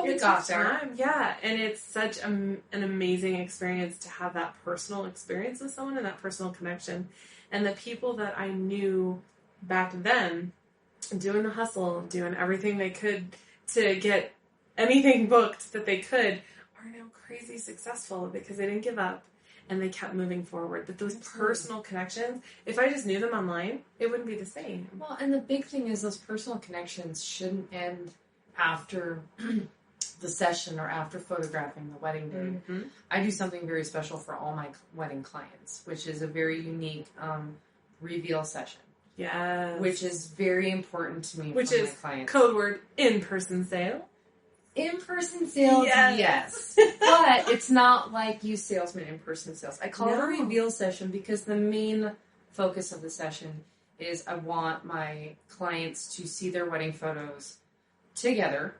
we got there. Time. Yeah, and it's such an amazing experience to have that personal experience with someone and that personal connection. And the people that I knew back then, doing the hustle, doing everything they could to get anything booked that they could, are now crazy successful because they didn't give up and they kept moving forward. But those personal connections, if I just knew them online, it wouldn't be the same. Well, and the big thing is those personal connections shouldn't end after the session or after photographing the wedding day. Mm-hmm. I do something very special for all my wedding clients, which is a very unique reveal session. Yes. Which is very important to me. Which for is my clients. Code word in-person sale. In-person sales, yes. But it's not like you salesmen in-person sales. I call it a reveal session because the main focus of the session is I want my clients to see their wedding photos together,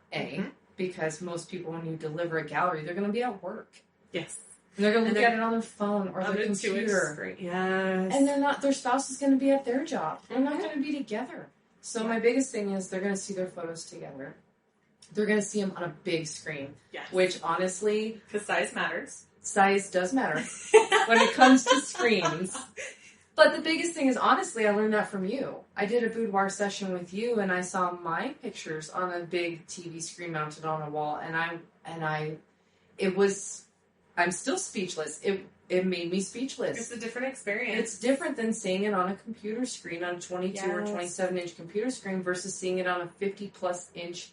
because most people, when you deliver a gallery, they're going to be at work. Yes. And they're going to look at it on their phone or their computer. Yes. And their spouse is going to be at their job. They're not going to be together. So my biggest thing is they're going to see their photos together. They're going to see them on a big screen, which honestly... Because size matters. Size does matter when it comes to screens. But the biggest thing is, honestly, I learned that from you. I did a boudoir session with you, and I saw my pictures on a big TV screen mounted on a wall, I'm still speechless. It made me speechless. It's a different experience. It's different than seeing it on a computer screen, on a 22 or 27-inch computer screen, versus seeing it on a 50-plus inch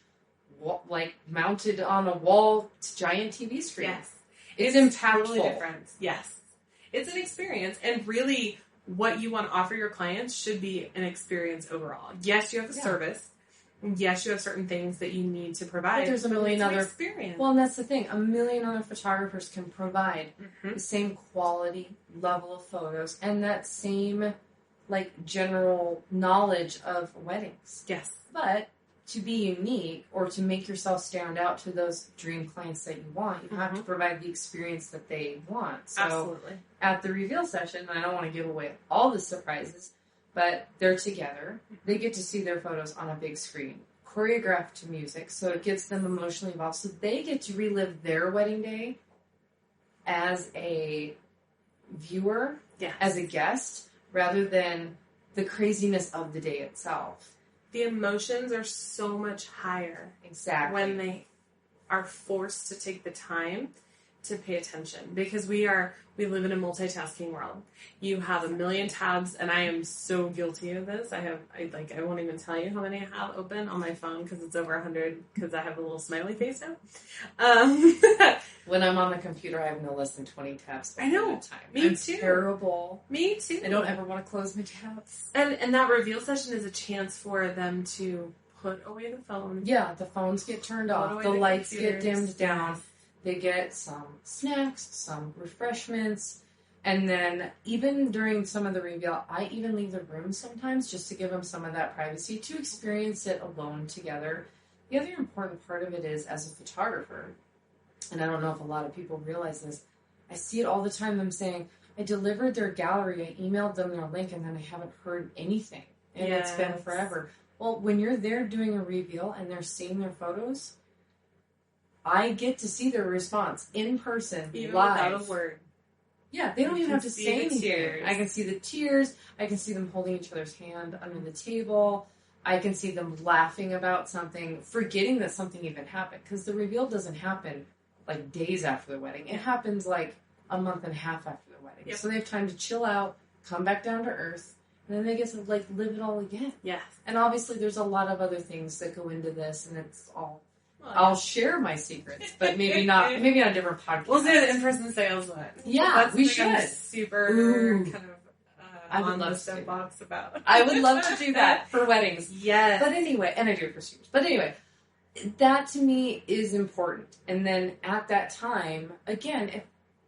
mounted on a wall giant TV screen. Yes. It's impactful. Totally different. Yes. It's an experience, and really what you want to offer your clients should be an experience overall. Yes, you have a service. Yes, you have certain things that you need to provide. But there's a million other experience. Well, and that's the thing. A million other photographers can provide the same quality level of photos and that same general knowledge of weddings. Yes. But to be unique or to make yourself stand out to those dream clients that you want, you have to provide the experience that they want. So absolutely. At the reveal session, and I don't want to give away all the surprises, but they're together. They get to see their photos on a big screen, choreographed to music, so it gets them emotionally involved. So they get to relive their wedding day as a viewer, as a guest, rather than the craziness of the day itself. The emotions are so much higher. Exactly. When they are forced to take the time to pay attention. Because we live in a multitasking world. You have a million tabs, and I am so guilty of this. I won't even tell you how many I have open on my phone because it's over 100 because I have a little smiley face now. When I'm on the computer, I have no less than 20 tabs. I know. At a time. Me too. Terrible. Me too. I don't ever want to close my tabs. And that reveal session is a chance for them to put away the phone. Yeah, the phones get turned off. The lights get dimmed down. Yes. They get some snacks, some refreshments, and then even during some of the reveal, I even leave the room sometimes just to give them some of that privacy to experience it alone together. The other important part of it is, as a photographer, and I don't know if a lot of people realize this, I see it all the time, them saying, I delivered their gallery, I emailed them their link, and then I haven't heard anything. And it's been forever. Well, when you're there doing a reveal and they're seeing their photos, I get to see their response in person, even live. without a word. Yeah, they don't even have to say anything. Tears. I can see the tears. I can see them holding each other's hand under the table. I can see them laughing about something, forgetting that something even happened. Because the reveal doesn't happen days after the wedding. It happens a month and a half after the wedding. Yep. So they have time to chill out, come back down to earth, and then they get to live it all again. Yes. And obviously there's a lot of other things that go into this, and it's all... I'll share my secrets, but maybe not a different podcast. We'll do the in-person sales one. Yeah, we should. Super kind of I would on love the soapbox about. I would love to do that for weddings. Yes. But anyway, and I do it for students. But anyway, that to me is important. And then at that time, again, if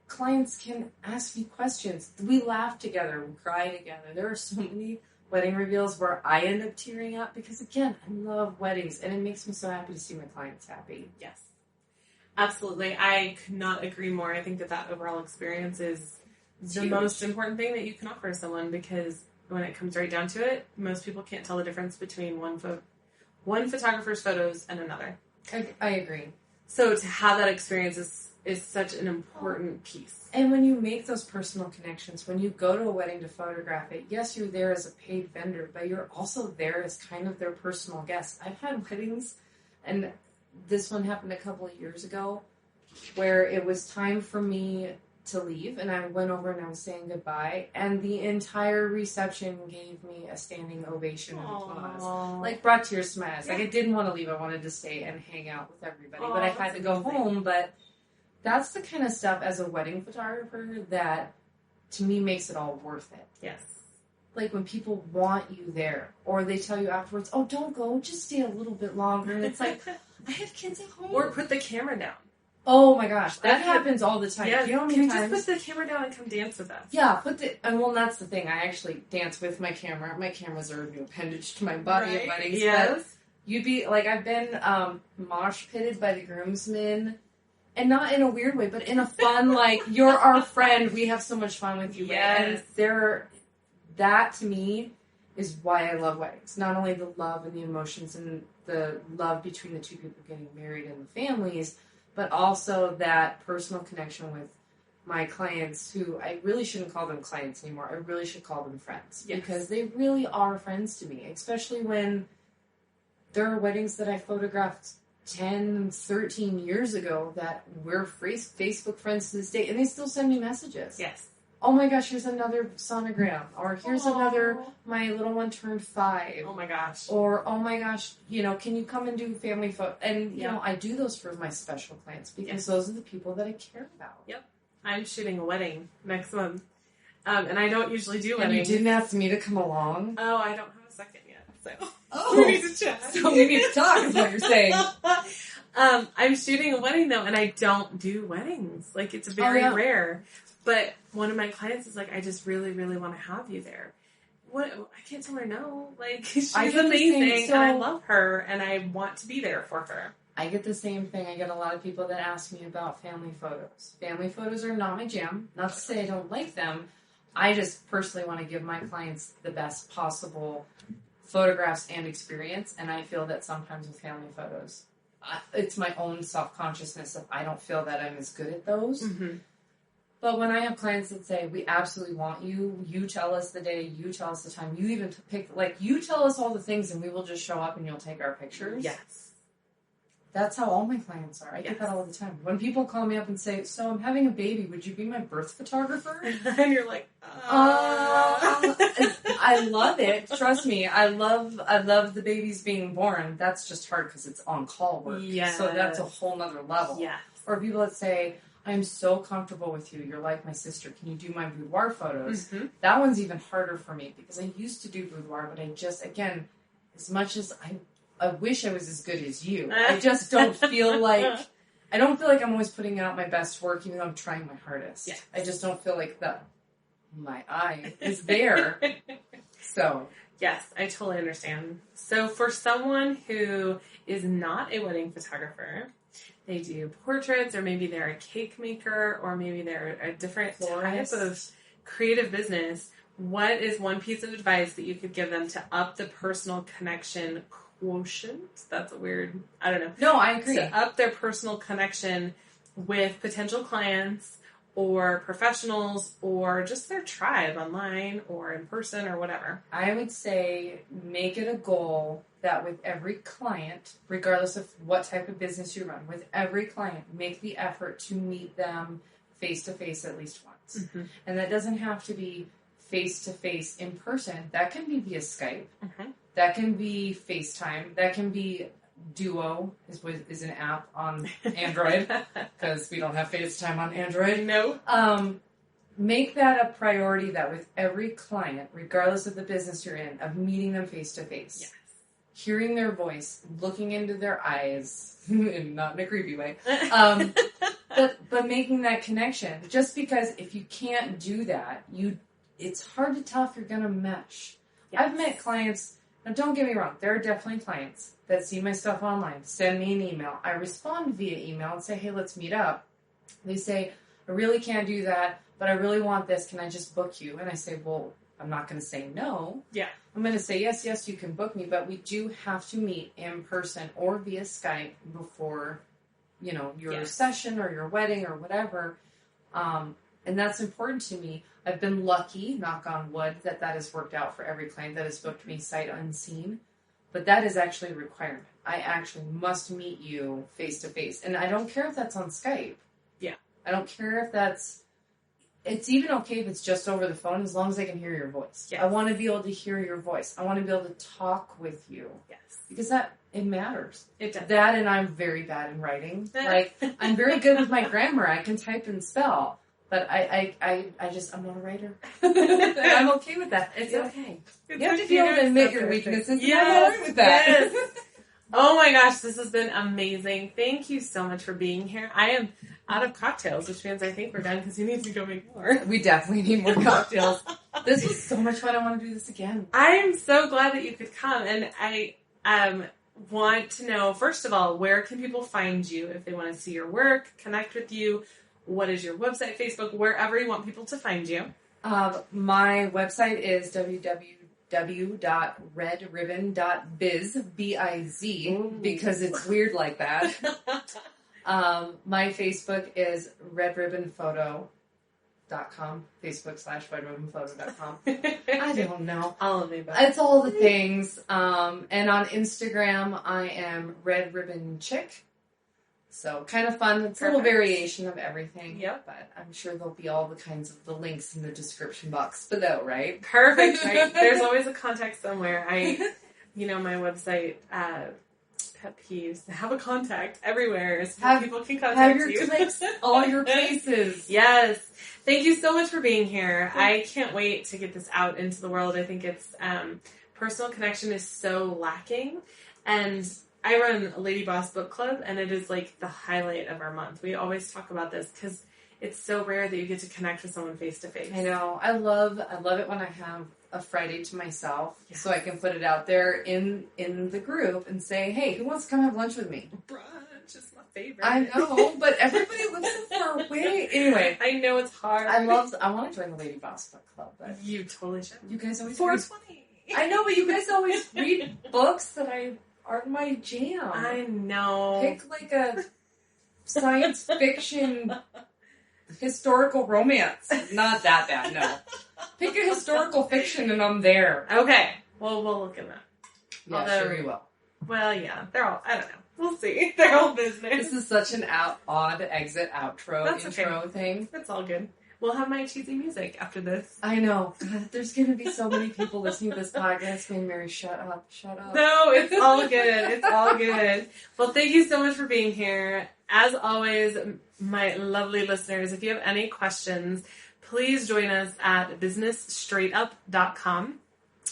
clients can ask me questions, we laugh together, we cry together. There are so many wedding reveals where I end up tearing up because, again, I love weddings and it makes me so happy to see my clients happy. Yes. Absolutely. I could not agree more. I think that overall experience is the most important thing that you can offer someone, because when it comes right down to it, most people can't tell the difference between one photographer's photos and another. I agree. So to have that experience is such an important piece. And when you make those personal connections, when you go to a wedding to photograph it, yes, you're there as a paid vendor, but you're also there as kind of their personal guest. I've had weddings, and this one happened a couple of years ago, where it was time for me to leave, and I went over and I was saying goodbye, and the entire reception gave me a standing ovation and applause. Like, brought tears to my eyes. Like, I didn't want to leave. I wanted to stay and hang out with everybody, but I had to go home. But that's the kind of stuff as a wedding photographer that, to me, makes it all worth it. Yes. Like, when people want you there, or they tell you afterwards, oh, don't go, just stay a little bit longer. And it's like, I have kids at home. Or put the camera down. Oh my gosh, that happens all the time. Yeah, you know how many can you times? just put the camera down and come dance with us? Yeah, well, that's the thing. I actually dance with my camera. My cameras are a new appendage to my body at weddings. Yes. But you'd be, like, I've been mosh pitted by the groomsmen, and not in a weird way, but in a fun, like, you're our friend, we have so much fun with you. Yes. And that to me is why I love weddings. Not only the love and the emotions and the love between the two people getting married and the families, but also that personal connection with my clients, who I really shouldn't call them clients anymore. I really should call them friends. Yes. Because they really are friends to me, especially when there are weddings that I photographed 10, 13 years ago that we're Facebook friends to this day, and they still send me messages. Yes. Oh my gosh, here's another sonogram. Or here's another, my little one turned 5. Oh my gosh. Or, oh my gosh, can you come and do family photo? And, you know, I do those for my special clients because those are the people that I care about. Yep. I'm shooting a wedding next month. And I don't usually do weddings. And you didn't ask me to come along? Oh, I don't have a second yet. So we need to chat. So we need to talk is what you're saying. I'm shooting a wedding though, and I don't do weddings. Like, it's very rare. But one of my clients is like, I just really, really want to have you there. What? I can't tell her no. Like, she's amazing, and I love her, and I want to be there for her. I get the same thing. I get a lot of people that ask me about family photos. Family photos are not my jam. Not to say I don't like them. I just personally want to give my clients the best possible photographs and experience, and I feel that sometimes with family photos, it's my own self-consciousness that I don't feel that I'm as good at those. Mm-hmm. But when I have clients that say, we absolutely want you, you tell us the day, you tell us the time, you even pick, like, you tell us all the things and we will just show up and you'll take our pictures. Yes. That's how all my clients are. I get that all the time. When people call me up and say, so I'm having a baby, would you be my birth photographer? And you're like, I love it. Trust me. I love the babies being born. That's just hard because it's on-call work. Yes. So that's a whole nother level. Yes. Or people that say, I'm so comfortable with you. You're like my sister. Can you do my boudoir photos? Mm-hmm. That one's even harder for me because I used to do boudoir, but I just, again, as much as I wish I was as good as you, I just don't feel like, I'm always putting out my best work, even though I'm trying my hardest. Yes. I just don't feel like my eye is there. So. Yes, I totally understand. So for someone who is not a wedding photographer, they do portraits, or maybe they're a cake maker, or maybe they're a different type of creative business, what is one piece of advice that you could give them to up the personal connection quotient? That's a weird, I don't know. No, I agree. To up their personal connection with potential clients or professionals or just their tribe online or in person or whatever. I would say make it a goal that with every client, regardless of what type of business you run, with every client, make the effort to meet them face-to-face at least once. Mm-hmm. And that doesn't have to be face-to-face in person. That can be via Skype. Mm-hmm. That can be FaceTime. That can be Duo is an app on Android because we don't have FaceTime on Android. No. make that a priority that with every client, regardless of the business you're in, of meeting them face to face. Yes. Hearing their voice, looking into their eyes, not in a creepy way, but making that connection. Just because if you can't do that, it's hard to tell if you're going to mesh. Yes. I've met clients, now don't get me wrong, there are definitely clients that see my stuff online, send me an email. I respond via email and say, hey, let's meet up. They say, I really can't do that, but I really want this. Can I just book you? And I say, well, I'm not going to say no. Yeah. I'm going to say, yes, you can book me, but we do have to meet in person or via Skype before, your session or your wedding or whatever. And that's important to me. I've been lucky, knock on wood, that has worked out for every client that has booked me sight unseen. But that is actually a requirement. I actually must meet you face to face. And I don't care if that's on Skype. Yeah. I don't care if it's even okay if it's just over the phone, as long as I can hear your voice. Yes. I want to be able to hear your voice. I want to be able to talk with you. Yes. Because it matters. It does. That, and I'm very bad in writing. I'm very good with my grammar. I can type and spell. But I'm not a writer. I'm okay with that. It's okay. You have to be able to admit your weaknesses. Yes. I'm all right with that. Yes. Oh my gosh, this has been amazing. Thank you so much for being here. I am out of cocktails, which means I think we're done because you need to go make more. We definitely need more cocktails. This was so much fun. I want to do this again. I am so glad that you could come. And I want to know, first of all, where can people find you if they want to see your work, connect with you? What is your website, Facebook, wherever you want people to find you? My website is www.redribbon.biz, B-I-Z, because it's weird like that. My Facebook is redribbonphoto.com, Facebook.com/redribbonphoto.com. I don't know. All of the above. It's all the things. And on Instagram, I am Red Ribbon Chick. So kind of fun. It's a little variation of everything. Yep. But I'm sure there'll be all the kinds of the links in the description box below, right? Perfect. Right? There's always a contact somewhere. My website, pet peeves, have a contact everywhere so people can contact you. Have your clicks, all your places. Yes. Thank you so much for being here. I can't wait to get this out into the world. I think it's personal connection is so lacking. And I run a Lady Boss book club, and it is like the highlight of our month. We always talk about this because it's so rare that you get to connect with someone face to face. I know. I love it when I have a Friday to myself, so I can put it out there in the group and say, hey, who wants to come have lunch with me? Brunch is my favorite. I know, but everybody lives so far away. Anyway. I know it's hard. I want to join the Lady Boss book club. But you totally should. You guys always 420. I know, but you guys always read books that aren't my jam. I know. Pick like a science fiction historical romance. Not that bad, no. Pick a historical fiction and I'm there. Okay. Well, we'll look at that. Yeah, sure you will. Well, yeah. They're all, I don't know. We'll see. They're all business. This is such an odd exit, outro, intro thing. That's all good. We'll have my cheesy music after this. I know. God, there's going to be so many people listening to this podcast going, Mary, shut up. No, it's all good. It's all good. Well, thank you so much for being here. As always, my lovely listeners, if you have any questions, please join us at businessstraightup.com.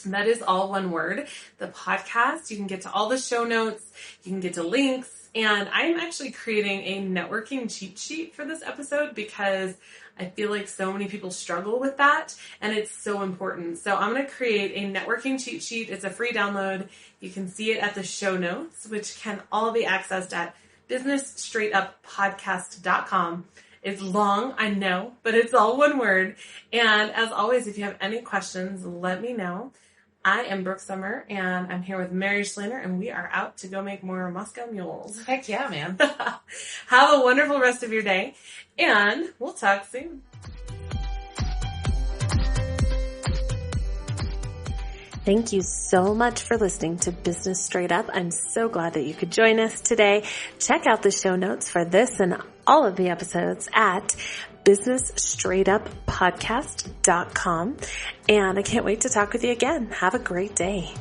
That is all one word. The podcast, you can get to all the show notes, you can get to links, and I'm actually creating a networking cheat sheet for this episode because I feel like so many people struggle with that, and it's so important. So I'm going to create a networking cheat sheet. It's a free download. You can see it at the show notes, which can all be accessed at businessstraightuppodcast.com. It's long, I know, but it's all one word. And as always, if you have any questions, let me know. I am Brooke Summer, and I'm here with Mary Schlener, and we are out to go make more Moscow mules. Heck yeah, man. Have a wonderful rest of your day, and we'll talk soon. Thank you so much for listening to Business Straight Up. I'm so glad that you could join us today. Check out the show notes for this and all of the episodes at businessstraightuppodcast.com. And I can't wait to talk with you again. Have a great day.